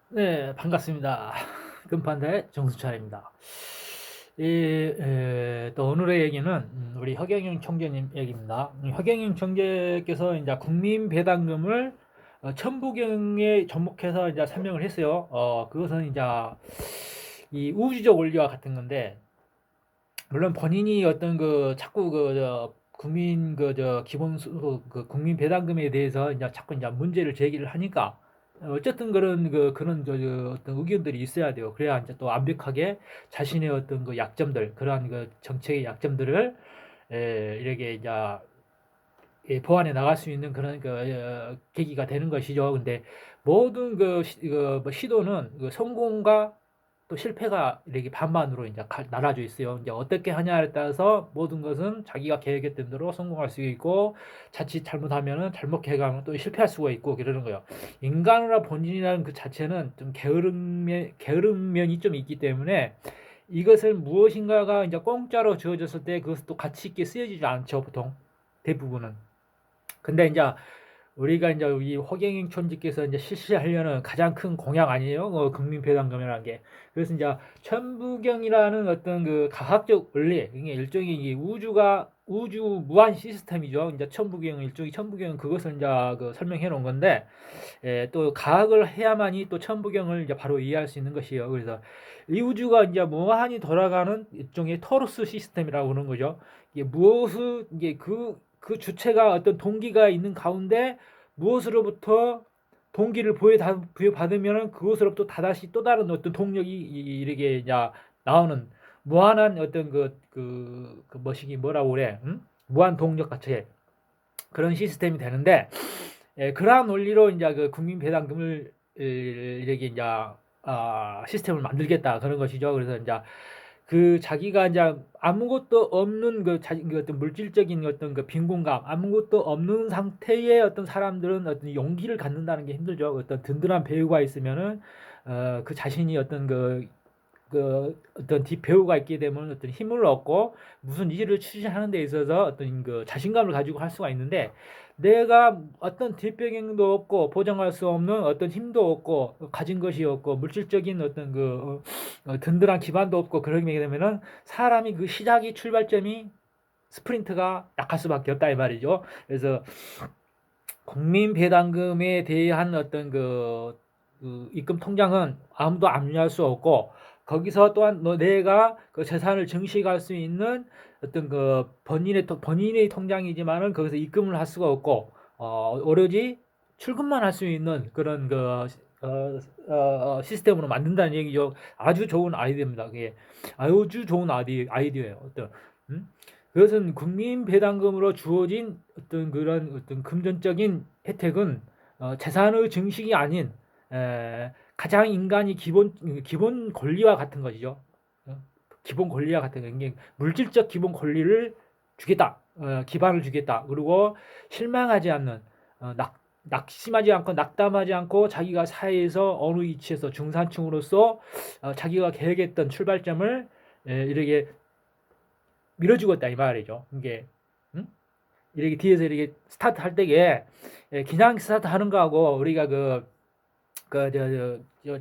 네, 반갑습니다. 금판대 정수찬입니다. 또 오늘의 얘기는 우리 허경영 총재님 얘기입니다. 허경영 총재께서 이제 국민 배당금을 천부경에 접목해서 이제 설명을 했어요. 그것은 이제 이 우주적 원리와 같은 건데, 물론 본인이 어떤 그 자꾸 국민 기본소득 국민 배당금에 대해서 이제 자꾸 이제 문제를 제기를 하니까 어쨌든 그런 어떤 의견들이 있어야 돼요. 그래야 이제 또 완벽하게 자신의 어떤 그 약점들, 그러한 그 정책의 약점들을 이렇게 이제 보완해 나갈 수 있는 그런 계기가 되는 것이죠. 근데 모든 뭐 시도는 그 성공과 또 실패가 이렇게 반반으로 이제 나눠져 있어요. 이제 어떻게 하냐에 따라서 모든 것은 자기가 계획했던 대로 성공할 수 있고, 자칫 잘못하면은 잘못 계획하면 또 실패할 수가 있고 그러는 거예요. 인간이나 본인이라는 그 자체는 좀 게으른 면이 좀 있기 때문에 이것을 무엇인가가 이제 공짜로 주어졌을 때 그것도 또 가치 있게 쓰여지지 않죠, 보통 대부분은. 근데 이제 우리가 이제 이 허경영 촌지께서 이제 실시하려는 가장 큰 공약 아니에요? 국민배당금이라는 게. 그래서 이제 천부경이라는 어떤 그 과학적 원리, 이게 일종의 이 우주 무한 시스템이죠. 이제 천부경 일종의 천부경 그것을 이제 그 설명해 놓은 건데, 또 과학을 해야만이 또 천부경을 이제 바로 이해할 수 있는 것이에요. 그래서 이 우주가 이제 무한히 돌아가는 일종의 토로스 시스템이라고 하는 거죠. 이게 무엇을 이게 그 주체가 어떤 동기가 있는 가운데 무엇으로부터 동기를 부여받으면 그것으로부터 다다시 또 다른 어떤 동력이 이렇게 이제 나오는 무한한 어떤 뭐시기 뭐라고 그래? 응? 무한 동력 같이 그런 시스템이 되는데, 그러한 원리로 이제 그 국민 배당금을 이렇게 이제 시스템을 만들겠다 그런 것이죠. 그래서 이제 그 자기가 이제 아무것도 없는 그 어떤 물질적인 어떤 그 빈곤감, 아무것도 없는 상태의 어떤 사람들은 어떤 용기를 갖는다는 게 힘들죠. 어떤 든든한 배우가 있으면은 그 자신이 어떤 배우가 있게 되면 어떤 힘을 얻고 무슨 일을 추진하는 데 있어서 어떤 그 자신감을 가지고 할 수가 있는데, 내가 어떤 뒷배경도 없고 보장할 수 없는 어떤 힘도 없고 가진 것이 없고 물질적인 어떤 든든한 기반도 없고 그러게 되면은 사람이 그 시작이 출발점이 스프린트가 약할 수밖에 없다 이 말이죠. 그래서 국민 배당금에 대한 어떤 그 입금 통장은 아무도 압류할 수 없고, 거기서 또한 내가 그 재산을 증식할 수 있는 어떤 그 본인의 통장이지만은 거기서 입금을 할 수가 없고, 오로지 출금만 할 수 있는 그런 시스템으로 만든다는 얘기죠. 아주 좋은 아이디어입니다. 그게 아주 좋은 아이디어예요. 음? 그것은 국민 배당금으로 주어진 어떤 그런 어떤 금전적인 혜택은 재산의 증식이 아닌 가장 인간이 기본 권리와 같은 것이죠. 어, 기본 권리와 같은 거. 이게 물질적 기본 권리를 주겠다. 기반을 주겠다. 그리고 실망하지 않는, 낙심하지 않고 낙담하지 않고 자기가 사회에서 어느 위치에서 중산층으로서 자기가 계획했던 출발점을 이렇게 밀어주겠다 이 말이죠. 이게 응? 이렇게 뒤에서 이렇게 스타트 할 때에 그냥 스타트 하는 거하고 우리가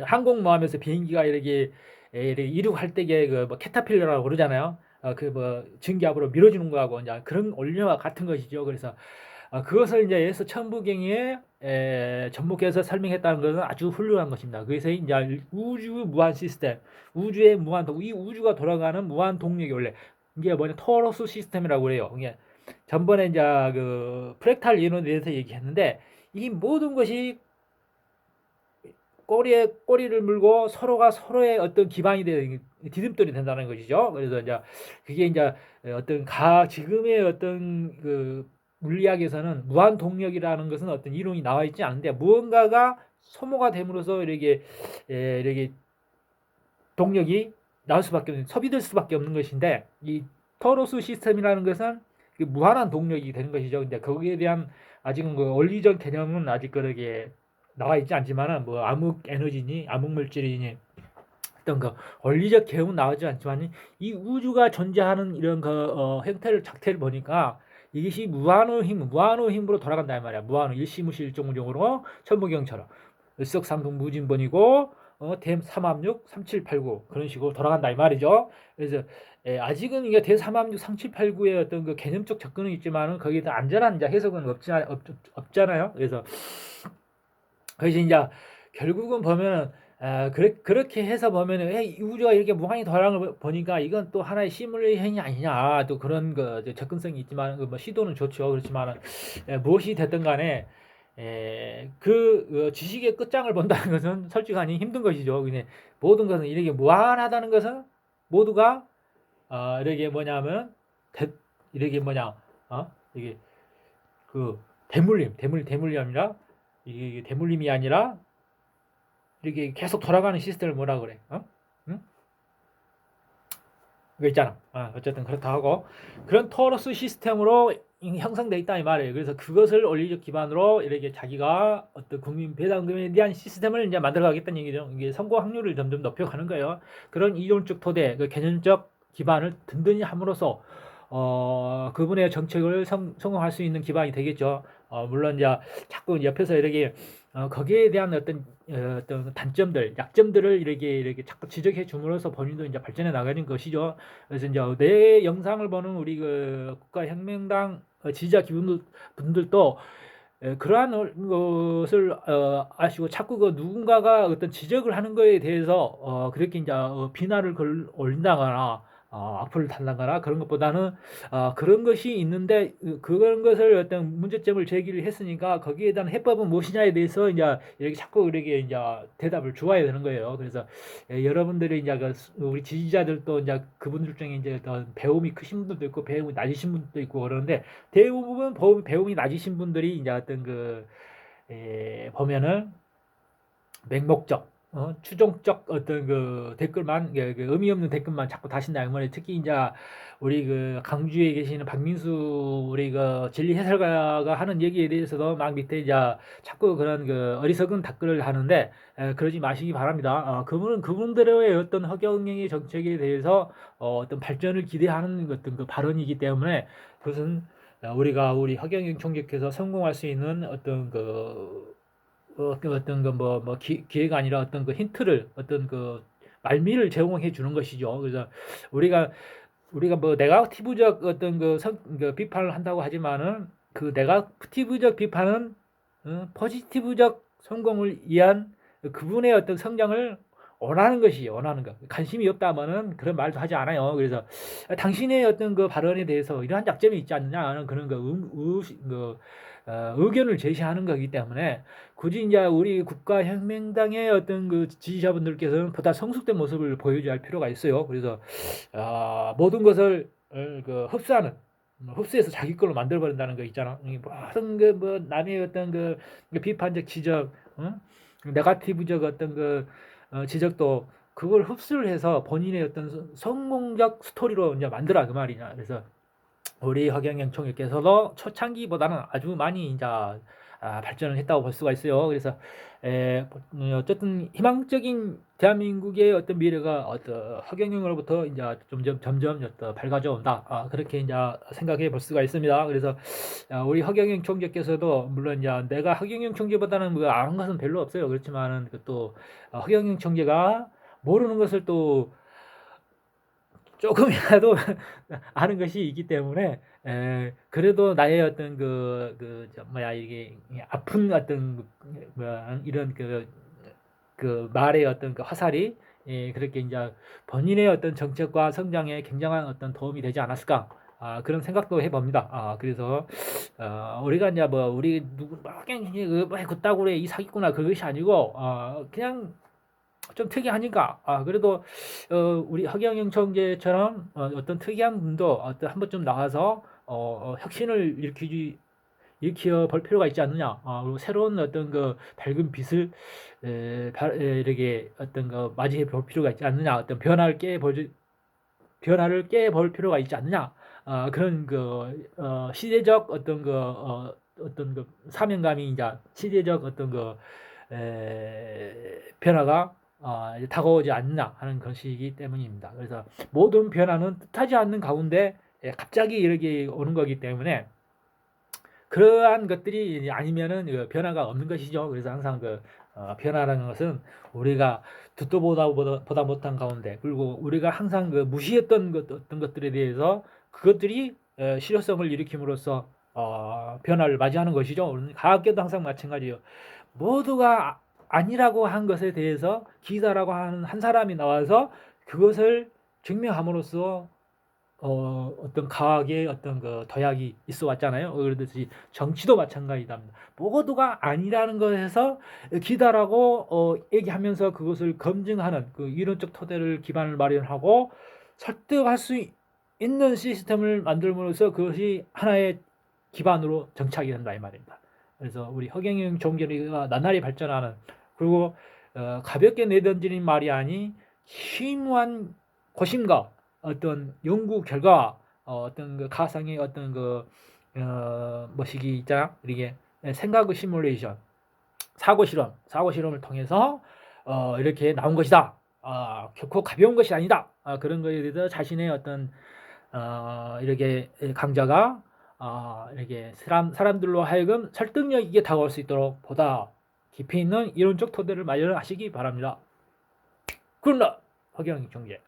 항공모함에서 비행기가 이렇게 이륙할 때에 그뭐 캐터필러라고 그러잖아요. 그 뭐 증기압으로 밀어주는 거하고 이제 그런 원리와 같은 것이죠. 그래서 그것을 이제 예서 천부경에 접목해서 설명했다는 것은 아주 훌륭한 것입니다. 그래서 이제 우주 무한 시스템, 우주의 이 우주가 돌아가는 무한 동력이 원래 이게 뭐냐 토로스 시스템이라고 그래요. 이게 전번에 이제 그 프랙탈 이론에 대해서 얘기했는데, 이 모든 것이 꼬리에 꼬리를 물고 서로가 서로의 어떤 기반이 되는 디딤돌이 된다는 것이죠. 그래서 이제 그게 이제 지금의 어떤 그 물리학에서는 무한 동력이라는 것은 어떤 이론이 나와 있지 않은데, 무언가가 소모가 됨으로써 이렇게 동력이 나올 수밖에 없는, 소비될 수밖에 없는 것인데, 이 토로스 시스템이라는 것은 무한한 동력이 되는 것이죠. 근데 거기에 대한 아직은 그 원리적 개념은 아직 그렇게 나와 있지 않지만은 뭐 암흑 에너지니 암흑 물질이니 어떤 그 원리적 개념은 나오지 않지만, 이 우주가 존재하는 이런 형태를 작태를 보니까 이것이 무한의 힘으로 돌아간다 이 말이야. 무한의 일시무시 일종적으로 천부경처럼. 을석삼동 무진번이고 대삼합육 3789 그런 식으로 돌아간다 이 말이죠. 그래서 아직은 이게 대삼합육 3789의 어떤 그 개념적 접근은 있지만은 거기에 안전한 이제 해석은 없잖아요. 그래서 이제 결국은 보면은 그렇게 해서 보면은 이 우주가 이렇게 무한히 돌아가는 걸 보니까 이건 또 하나의 시뮬레이션이 아니냐 또 그런 거 접근성이 있지만 뭐 시도는 좋죠. 그렇지만은 무엇이 됐든 간에 지식의 끝장을 본다는 것은 솔직하니 힘든 것이죠. 근데 모든 것은 이렇게 무한하다는 것은 모두가 이렇게 뭐냐면 이렇게 뭐냐 이게 그 대물림이 아니라 이게 대물림이 아니라 이렇게 계속 돌아가는 시스템을 뭐라 그래? 응? 그거 있잖아. 어쨌든 그렇다 하고 그런 토러스 시스템으로 형성돼 있다 이 말이에요. 그래서 그것을 원리적 기반으로 이렇게 자기가 어떤 국민 배당금에 대한 시스템을 이제 만들어가겠다는 얘기죠. 이게 성공 확률을 점점 높여가는 거예요. 그런 이론적 토대, 그 개념적 기반을 든든히 함으로써 그분의 정책을 성공할 수 있는 기반이 되겠죠. 물론 이제 자꾸 옆에서 이렇게 거기에 대한 어떤 단점들, 약점들을 이렇게 자꾸 지적해 줌으로써 본인도 이제 발전해 나가는 것이죠. 그래서 이제 내 영상을 보는 우리 그 국가혁명당 지지자 분들도 그러한 것을 아시고 자꾸 그 누군가가 어떤 지적을 하는 거에 대해서 그렇게 이제 비난을 올린다거나 악플을 달다거나 그런 것보다는 그런 것이 있는데 그런 것을 어떤 문제점을 제기를 했으니까 거기에 대한 해법은 무엇이냐에 대해서 이제 이렇게 자꾸 이렇게 이제 대답을 주어야 되는 거예요. 그래서 여러분들이 이제 우리 지지자들도 이제 그분들 중에 이제 더 배움이 크신 분들도 있고 배움이 낮으신 분들도 있고 그러는데 대부분 배움이 낮으신 분들이 이제 어떤 보면은 맹목적, 추종적 어떤 그 댓글만, 그 의미 없는 댓글만 자꾸 다신다. 이번에 특히 이제 우리 그 강주에 계시는 박민수 우리 그 진리 해설가가 하는 얘기에 대해서도 막 밑에 이제 자꾸 그런 그 어리석은 댓글을 하는데 그러지 마시기 바랍니다. 그분들의 어떤 허경영의 정책에 대해서 어떤 발전을 기대하는 어떤 그 발언이기 때문에 그것은 우리가 우리 허경영 총재께서 성공할 수 있는 어떤 어떤 기회가 아니라 어떤 그 힌트를 어떤 그 말미를 제공해 주는 것이죠. 그래서 우리가 뭐 네거티브적 어떤 그 비판을 한다고 하지만은 그 네거티브적 비판은 포지티브적 성공을 위한 그분의 어떤 성장을 원하는 것이 원하는 것. 관심이 없다면은 그런 말도 하지 않아요. 그래서 당신의 어떤 그 발언에 대해서 이러한 약점이 있지 않느냐 하는 그런 의견을 제시하는 거기 때문에 굳이 이제 우리 국가혁명당의 어떤 그 지지자분들께서는 보다 성숙된 모습을 보여줘야 할 필요가 있어요. 그래서 모든 것을 흡수해서 자기 걸로 만들어 버린다는 거 있잖아. 모든 뭐 남의 어떤 비판적 지적, 네거티브적 어떤 지적도 그걸 흡수를 해서 본인의 어떤 성공적 스토리로 이제 만들어 그 말이냐. 그래서 우리 허경영 총리께서도 초창기보다는 아주 많이 이제 발전을 했다고 볼 수가 있어요. 그래서 어쨌든 희망적인 대한민국의 어떤 미래가 허경영으로부터 이제 점점 밝아져 온다. 그렇게 이제 생각해 볼 수가 있습니다. 그래서 우리 허경영 총재께서도 물론 이제 내가 허경영 총재보다는 뭐 아는 것은 별로 없어요. 그렇지만은 또 허경영 총재가 모르는 것을 또 조금이라도 아는 것이 있기 때문에 그래도 나의 어떤 이게 아픈 어떤 이런 말의 어떤 화살이 그렇게 이제 본인의 어떤 정책과 성장에 굉장한 어떤 도움이 되지 않았을까. 그런 생각도 해봅니다. 그래서 우리가 이제 우리 누구 그냥 그따구로 이 사기꾼아 그것이 아니고 그냥 좀 특이하니까 그래도 우리 허경영 총재처럼 어떤 특이한 분도 어떤 한 번쯤 나와서 혁신을 일으켜 볼 필요가 있지 않느냐. 그리고 새로운 어떤 밝은 빛을 이렇게 어떤 맞이해 볼 필요가 있지 않느냐. 어떤 변화를 깨볼 필요가 있지 않느냐. 그런 시대적 어떤 사명감이 이제 시대적 어떤 변화가 다가오지 않느냐 하는 것이기 때문입니다. 그래서 모든 변화는 뜻하지 않는 가운데 갑자기 이렇게 오는 거기 때문에 그러한 것들이 아니면은 변화가 없는 것이죠. 그래서 항상 변화라는 것은 우리가 듣도 보다 못한 가운데, 그리고 우리가 항상 그 무시했던 어떤 것들에 대해서 그것들이 실효성을 일으킴으로써 변화를 맞이하는 것이죠. 과학계도 항상 마찬가지예요. 모두가 아니라고 한 것에 대해서 기사라고 하는 한 사람이 나와서 그것을 증명함으로써 어떤 과학의 어떤 그 도약이 있어 왔잖아요. 그러듯이 정치도 마찬가지다. 모두가 아니라는 것에서 기다라고 얘기하면서 그것을 검증하는 그 이론적 토대를 기반을 마련하고 설득할 수 있는 시스템을 만들므로써 그것이 하나의 기반으로 정착이 된다 이 말입니다. 그래서 우리 허경영 종교가 나날이 발전하는, 그리고 가볍게 내던지는 말이 아니 심오한 고심과 어떤 연구 결과, 어떤 그 가상의 어떤 그 뭐시기 있잖아, 이게 생각의 시뮬레이션, 사고 실험을 통해서 이렇게 나온 것이다. 결코 가벼운 것이 아니다. 그런 것에 대해서 자신의 어떤 이렇게 강자가 이렇게 사람들로 하여금 설득력 있게 다가올 수 있도록 보다 깊이 있는 이론적 토대를 마련하시기 바랍니다. 그러나 허경 경제.